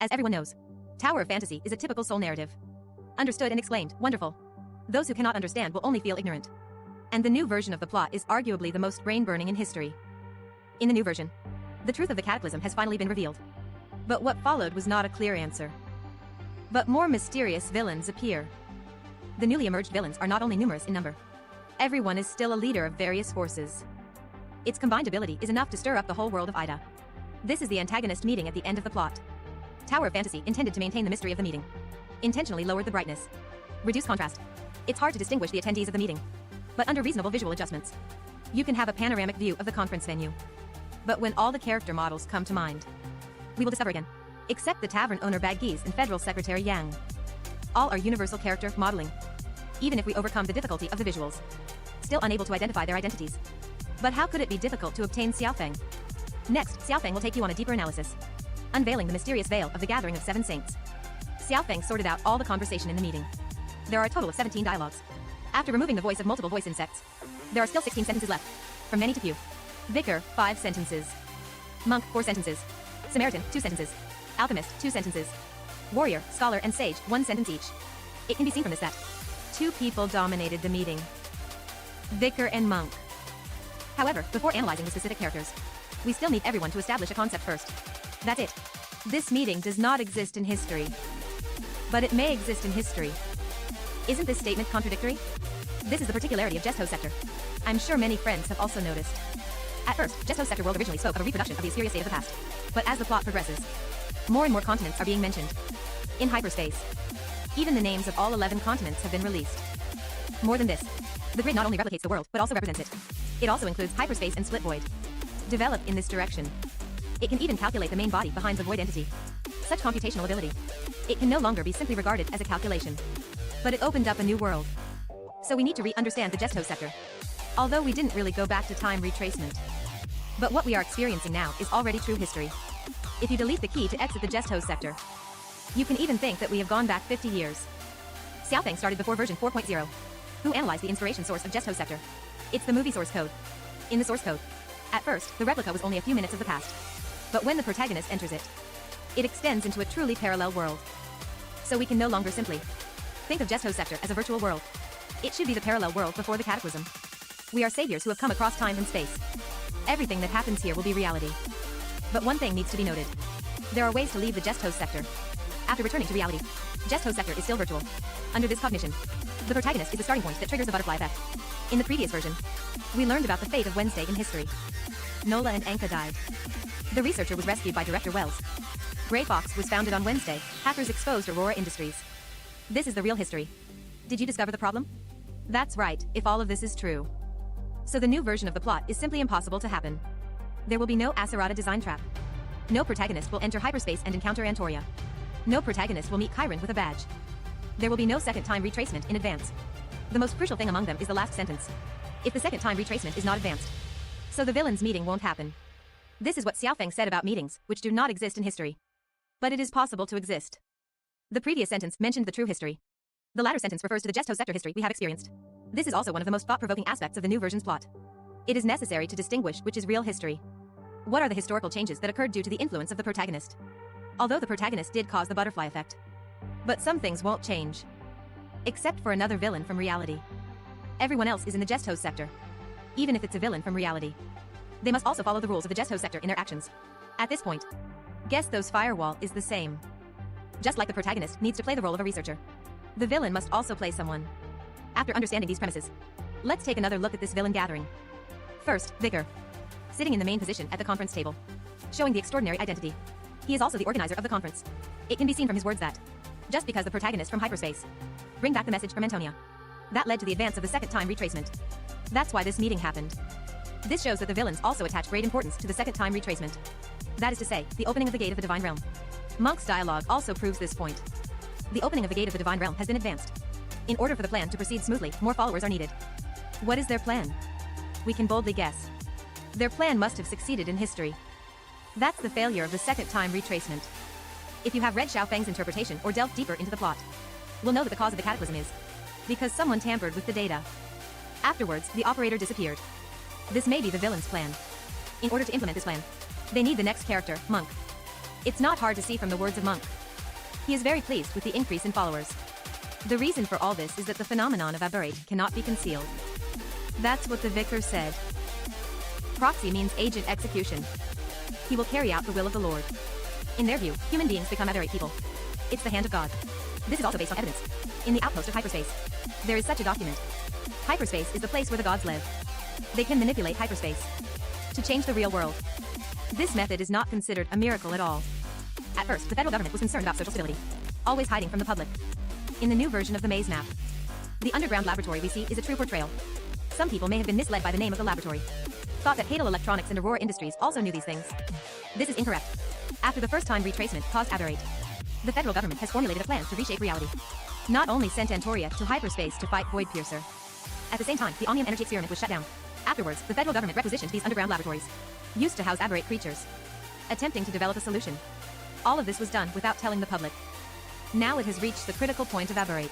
As everyone knows, Tower of Fantasy is a typical soul narrative. Understood and exclaimed, wonderful. Those who cannot understand will only feel ignorant. And the new version of the plot is arguably the most brain-burning in history. In the new version, the truth of the cataclysm has finally been revealed. But what followed was not a clear answer. But more mysterious villains appear. The newly emerged villains are not only numerous in number. Everyone is still a leader of various forces. Its combined ability is enough to stir up the whole world of Ida. This is the antagonist meeting at the end of the plot. Tower of Fantasy intended to maintain the mystery of the meeting. Intentionally lowered the brightness. Reduce contrast. It's hard to distinguish the attendees of the meeting. But under reasonable visual adjustments, you can have a panoramic view of the conference venue. But when all the character models come to mind, we will discover again. Except the tavern owner Baggies and Federal Secretary Yang. All are universal character modeling. Even if we overcome the difficulty of the visuals. Still unable to identify their identities. But how could it be difficult to obtain Xiaofeng? Next, Xiaofeng will take you on a deeper analysis. Unveiling the mysterious veil of the gathering of 7 saints. Xiaofeng sorted out all the conversation in the meeting. There are a total of 17 dialogues. After removing the voice of multiple voice insects, there are still 16 sentences left. From many to few. Vicar, 5 sentences. Monk, 4 sentences. Samaritan, 2 sentences. Alchemist, 2 sentences. Warrior, scholar, and sage, 1 sentence each. It can be seen from this that 2 people dominated the meeting. Vicar and monk. However, before analyzing the specific characters, we still need everyone to establish a concept first. That's it. This meeting does not exist in history. But it may exist in history. Isn't this statement contradictory? This is the particularity of Gesto Sector. I'm sure many friends have also noticed. At first, Gesto Sector World originally spoke of a reproduction of the Assyria state of the past. But as the plot progresses, more and more continents are being mentioned. In hyperspace. Even the names of all 11 continents have been released. More than this, the grid not only replicates the world, but also represents it. It also includes hyperspace and split void. Developed in this direction. It can even calculate the main body behind the void entity. Such computational ability. It can no longer be simply regarded as a calculation. But it opened up a new world. So we need to re-understand the Gesto Sector. Although we didn't really go back to time retracement. But what we are experiencing now is already true history. If you delete the key to exit the Gesto Sector, you can even think that we have gone back 50 years. Xiaofeng started before version 4.0. Who analyzed the inspiration source of Gesto Sector? It's the movie source code. In the source code, at first, the replica was only a few minutes of the past. But when the protagonist enters it, it extends into a truly parallel world. So we can no longer simply think of Gesto Sector as a virtual world. It should be the parallel world before the cataclysm. We are saviors who have come across time and space. Everything that happens here will be reality. But one thing needs to be noted. There are ways to leave the Gesto Sector. After returning to reality, Gesto Sector is still virtual. Under this cognition, the protagonist is the starting point that triggers the butterfly effect. In the previous version, we learned about the fate of Wednesday in history. Nola and Anka died. The researcher was rescued by Director Wells. Grey Fox was founded on Wednesday. Hackers exposed Aurora Industries. This is the real history. Did you discover the problem? That's right, if all of this is true. So the new version of the plot is simply impossible to happen. There will be no Acerata design trap. No protagonist will enter hyperspace and encounter Antoria. No protagonist will meet Chiron with a badge. There will be no second time retracement in advance. The most crucial thing among them is the last sentence. If the second time retracement is not advanced. So the villains meeting won't happen. This is what Xiaofeng said about meetings, which do not exist in history. But it is possible to exist. The previous sentence mentioned the true history. The latter sentence refers to the Gesto Sector history we have experienced. This is also one of the most thought-provoking aspects of the new version's plot. It is necessary to distinguish which is real history. What are the historical changes that occurred due to the influence of the protagonist? Although the protagonist did cause the butterfly effect. But some things won't change. Except for another villain from reality. Everyone else is in the Gesto Sector. Even if it's a villain from reality. They must also follow the rules of the Gesto Sector in their actions. At this point, guess those firewall is the same. Just like the protagonist needs to play the role of a researcher. The villain must also play someone. After understanding these premises, let's take another look at this villain gathering. First, Vicar. Sitting in the main position at the conference table. Showing the extraordinary identity. He is also the organizer of the conference. It can be seen from his words that, just because the protagonist from hyperspace, bring back the message from Antonia. That led to the advance of the second time retracement. That's why this meeting happened. This shows that the villains also attach great importance to the second time retracement. That is to say, the opening of the gate of the Divine Realm. Monk's dialogue also proves this point. The opening of the gate of the Divine Realm has been advanced. In order for the plan to proceed smoothly, more followers are needed. What is their plan? We can boldly guess. Their plan must have succeeded in history. That's the failure of the second time retracement. If you have read Xiaofeng's interpretation or delved deeper into the plot, we'll know that the cause of the cataclysm is because someone tampered with the data. Afterwards, the operator disappeared. This may be the villain's plan. In order to implement this plan, they need the next character, Monk. It's not hard to see from the words of Monk. He is very pleased with the increase in followers. The reason for all this is that the phenomenon of aberrate cannot be concealed. That's what the vicar said. Proxy means agent execution. He will carry out the will of the Lord. In their view, human beings become aberrate people. It's the hand of God. This is also based on evidence. In the outpost of hyperspace, there is such a document. Hyperspace is the place where the gods live. They can manipulate hyperspace to change the real world. This method is not considered a miracle at all. At first, the federal government was concerned about social stability, always hiding from the public. In the new version of the maze map, the underground laboratory we see is a true portrayal. Some people may have been misled by the name of the laboratory, thought that Hadal Electronics and Aurora Industries also knew these things. This is incorrect. After the first-time retracement caused aberrate, the federal government has formulated a plan to reshape reality. Not only sent Antoria to hyperspace to fight Void Piercer. At the same time, the Omnium energy experiment was shut down. Afterwards, the federal government requisitioned these underground laboratories, used to house aberrate creatures, attempting to develop a solution. All of this was done without telling the public. Now it has reached the critical point of aberrate.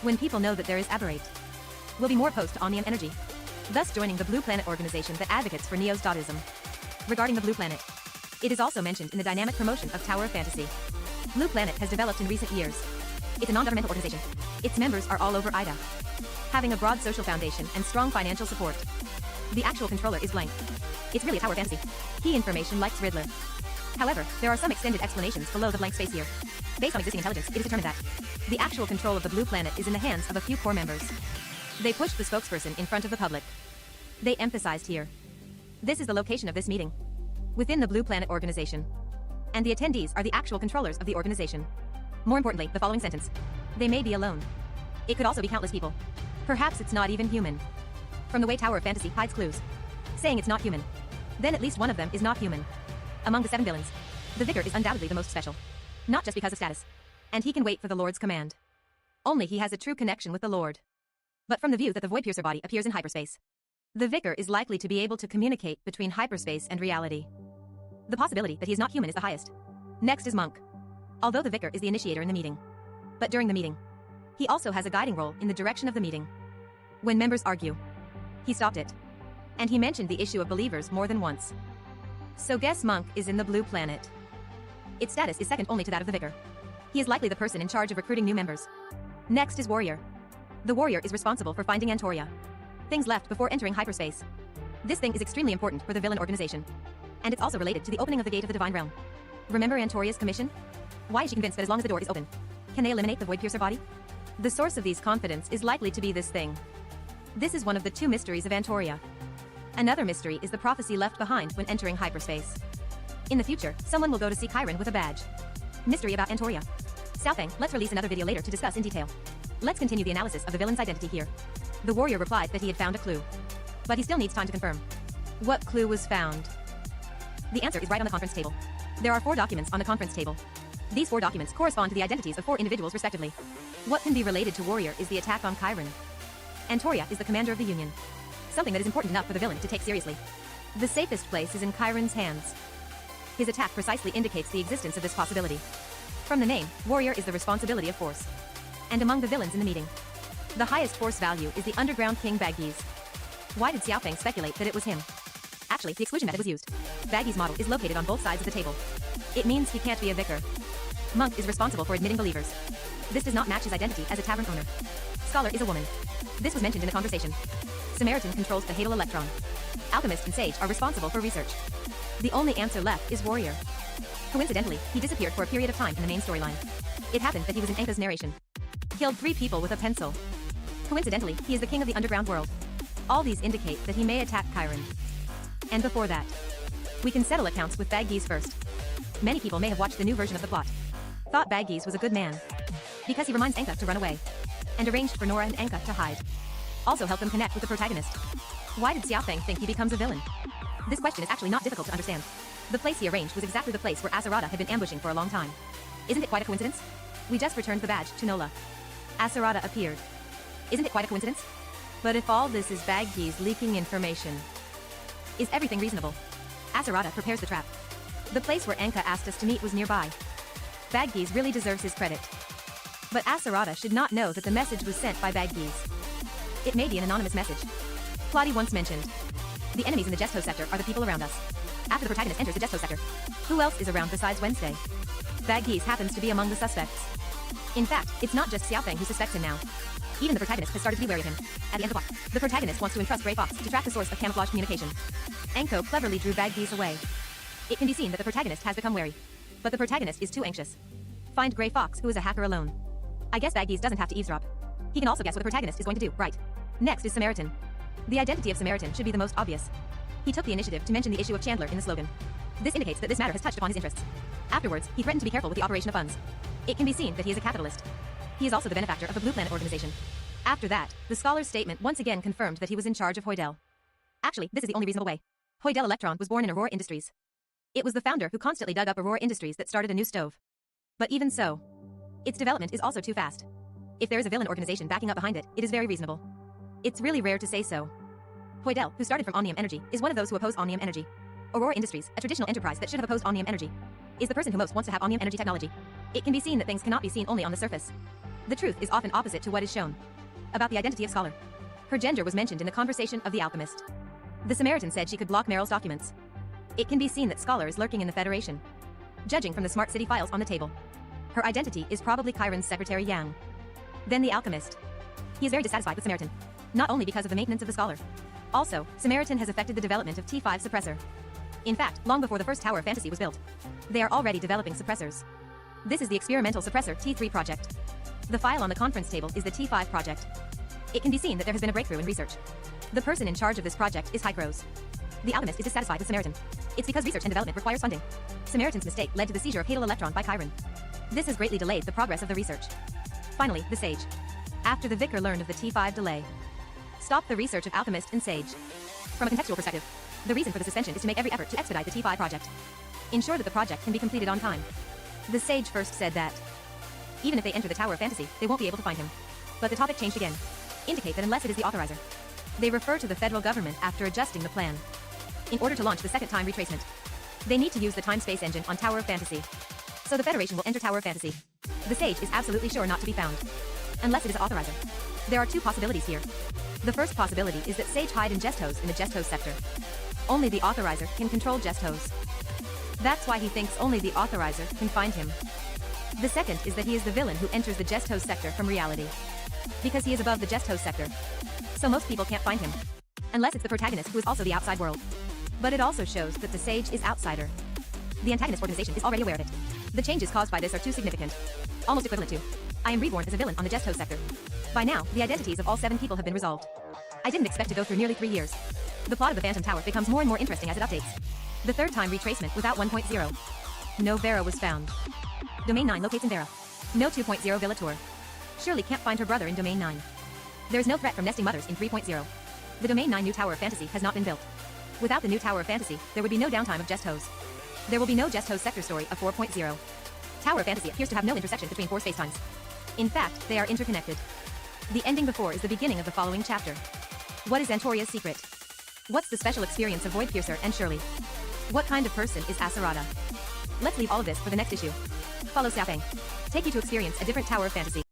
When people know that there is aberrate, will be more opposed to Omnium energy, thus joining the Blue Planet organization that advocates for Neo's Dottism. Regarding the Blue Planet, it is also mentioned in the dynamic promotion of Tower of Fantasy. Blue Planet has developed in recent years. It's a non-governmental organization. Its members are all over Ida, having a broad social foundation and strong financial support. The actual controller is blank. It's really a Tower of Fantasy. Key information likes Riddler. However, there are some extended explanations below the blank space here. Based on existing intelligence, it is determined that the actual control of the Blue Planet is in the hands of a few core members. They pushed the spokesperson in front of the public. They emphasized here. This is the location of this meeting, within the Blue Planet organization. And the attendees are the actual controllers of the organization. More importantly, the following sentence. They may be alone. It could also be countless people. Perhaps it's not even human. From the way Tower of Fantasy hides clues, saying it's not human, then at least one of them is not human. Among the 7 villains, the Vicar is undoubtedly the most special. Not just because of status. And he can wait for the Lord's command. Only he has a true connection with the Lord. But from the view that the Void Piercer body appears in hyperspace, the Vicar is likely to be able to communicate between hyperspace and reality. The possibility that he is not human is the highest. Next is Monk. Although the Vicar is the initiator in the meeting, but during the meeting, he also has a guiding role in the direction of the meeting. When members argue, he stopped it. And he mentioned the issue of believers more than once. So guess Monk is in the Blue Planet. Its status is second only to that of the Vicar. He is likely the person in charge of recruiting new members. Next is Warrior. The Warrior is responsible for finding Antoria. Things left before entering hyperspace. This thing is extremely important for the villain organization. And it's also related to the opening of the gate of the Divine Realm. Remember Antoria's commission? Why is she convinced that as long as the door is open, can they eliminate the Void Piercer body? The source of these confidence is likely to be this thing. This is one of the 2 mysteries of Antoria. Another mystery is the prophecy left behind when entering hyperspace. In the future, someone will go to see Chiron with a badge. Mystery about Antoria. Xiaofeng, let's release another video later to discuss in detail. Let's continue the analysis of the villain's identity here. The Warrior replied that he had found a clue. But he still needs time to confirm. What clue was found? The answer is right on the conference table. There are 4 documents on the conference table. These 4 documents correspond to the identities of 4 individuals respectively. What can be related to Warrior is the attack on Chiron. Antoria is the commander of the Union. Something that is important enough for the villain to take seriously. The safest place is in Chiron's hands. His attack precisely indicates the existence of this possibility. From the name, Warrior is the responsibility of force. And among the villains in the meeting, the highest force value is the underground king Baggies. Why did Xiaofeng speculate that it was him? Actually, the exclusion method was used. Baggies' model is located on both sides of the table. It means he can't be a vicar. Monk is responsible for admitting believers. This does not match his identity as a tavern owner. Scholar is a woman. This was mentioned in the conversation. Samaritan controls the Hadal Electron. Alchemist and Sage are responsible for research. The only answer left is Warrior. Coincidentally, he disappeared for a period of time in the main storyline. It happened that he was in Enka's narration. Killed 3 people with a pencil. Coincidentally, he is the king of the underground world. All these indicate that he may attack Chiron. And before that, we can settle accounts with Baggies first. Many people may have watched the new version of the plot. Thought Baggies was a good man. Because he reminds Enka to run away. And arranged for Nora and Enka to hide. Also help them connect with the protagonist. Why did Xiaofeng think he becomes a villain? This question is actually not difficult to understand. The place he arranged was exactly the place where Asarada had been ambushing for a long time. Isn't it quite a coincidence? We just returned the badge to Nola. Asarada appeared. Isn't it quite a coincidence? But if all this is Baggies leaking information, is everything reasonable? Asarada prepares the trap. The place where Enka asked us to meet was nearby. Baggies really deserves his credit. But Asarada should not know that the message was sent by Baggies. It may be an anonymous message. Plotty once mentioned, the enemies in the Gesto sector are the people around us. after the protagonist enters the Gesto sector. Who else is around besides Wednesday? Bad Geese happens to be among the suspects. In fact, it's not just Xiaofeng who suspects him now. Even the protagonist has started to be wary of him. At the end of the plot, the protagonist wants to entrust Grey Fox to track the source of camouflage communication. Anko cleverly drew Bad Geese away. It can be seen that the protagonist has become wary. But the protagonist is too anxious. Find Grey Fox, who is a hacker alone. I guess Bad Geese doesn't have to eavesdrop. He can also guess what the protagonist is going to do, right? Next is Samaritan. The identity of Samaritan should be the most obvious. He took the initiative to mention the issue of Chandler in the slogan. This indicates that this matter has touched upon his interests. Afterwards, he threatened to be careful with the operation of funds. It can be seen that he is a capitalist. He is also the benefactor of the Blue Planet organization. After that, the scholar's statement once again confirmed that he was in charge of Hoydell. Actually, this is the only reasonable way. Hoydell Electron was born in Aurora Industries. It was the founder who constantly dug up Aurora Industries that started a new stove. But even so, its development is also too fast. If there is a villain organization backing up behind it, it is very reasonable. It's really rare to say so. Hoydell, who started from Omnium Energy, is one of those who oppose Omnium Energy. Aurora Industries, a traditional enterprise that should have opposed Omnium Energy, is the person who most wants to have Omnium Energy technology. It can be seen that things cannot be seen only on the surface. The truth is often opposite to what is shown. About the identity of Scholar. Her gender was mentioned in the conversation of the alchemist. The Samaritan said she could block Meryl's documents. It can be seen that Scholar is lurking in the Federation. Judging from the Smart City files on the table, her identity is probably Chiron's secretary Yang. Then the alchemist. He is very dissatisfied with Samaritan, not only because of the maintenance of the Scholar. Also, Samaritan has affected the development of T5 suppressor. In fact, long before the first Tower of Fantasy was built, they are already developing suppressors. This is the experimental suppressor T3 project. The file on the conference table is the T5 project. It can be seen that there has been a breakthrough in research. The person in charge of this project is Hygros. The alchemist is dissatisfied with Samaritan. It's because research and development requires funding. Samaritan's mistake led to the seizure of Hadal Electron by Chiron. This has greatly delayed the progress of the research. Finally, the Sage. After the Vicar learned of the T5 delay, stop the research of Alchemist and Sage. From a contextual perspective, the reason for the suspension is to make every effort to expedite the T5 project. Ensure that the project can be completed on time. The Sage first said that even if they enter the Tower of Fantasy, they won't be able to find him. But the topic changed again. Indicate that unless it is the authorizer, they refer to the federal government after adjusting the plan. In order to launch the second time retracement, they need to use the time-space engine on Tower of Fantasy. So the Federation will enter Tower of Fantasy. The Sage is absolutely sure not to be found, unless it is authorizer. There are two possibilities here. The first possibility is that Sage hide in Gestos in the Gestos sector. Only the authorizer can control Gestos. That's why he thinks only the authorizer can find him. The second is that he is the villain who enters the Gestos sector from reality. Because he is above the Gestos sector. So most people can't find him. Unless it's the protagonist who is also the outside world. But it also shows that the Sage is outsider. The antagonist organization is already aware of it. The changes caused by this are too significant. Almost equivalent to, I am reborn as a villain on the Gestos sector. By now, the identities of all 7 people have been resolved. I didn't expect to go through nearly 3 years. The plot of the Phantom Tower becomes more and more interesting as it updates. The third time retracement without 1.0. No Vera was found. Domain 9 locates in Vera. No 2.0 Villator. Shirley can't find her brother in Domain 9. There's no threat from nesting mothers in 3.0. The Domain 9 new Tower of Fantasy has not been built. Without the new Tower of Fantasy, there would be no downtime of Gestos. There will be no Gestos sector story of 4.0. Tower of Fantasy appears to have no intersection between 4 spacetimes. In fact, they are interconnected. The ending before is the beginning of the following chapter. What is Antoria's secret? What's the special experience of Voidpiercer and Shirley? What kind of person is Acerata? Let's leave all of this for the next issue. Follow Xiaofeng. Take you to experience a different Tower of Fantasy.